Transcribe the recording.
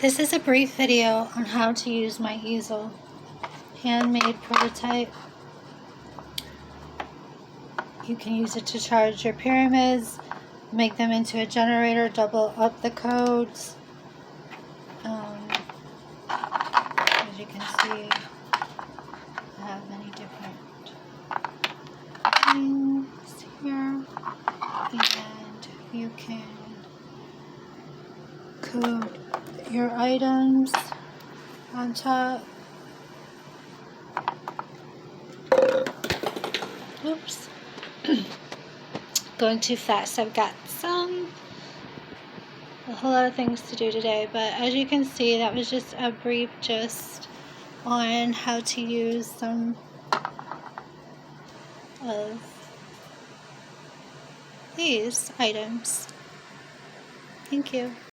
This is a brief video on how to use my easel, handmade prototype. You can use it to charge your pyramids, make them into a generator, double up the codes. As you can see, I have many different things here, and you can code your items on top. Oops. Going too fast. I've got a whole lot of things to do today, but as you can see, that was just a brief gist on how to use some of these items. Thank you.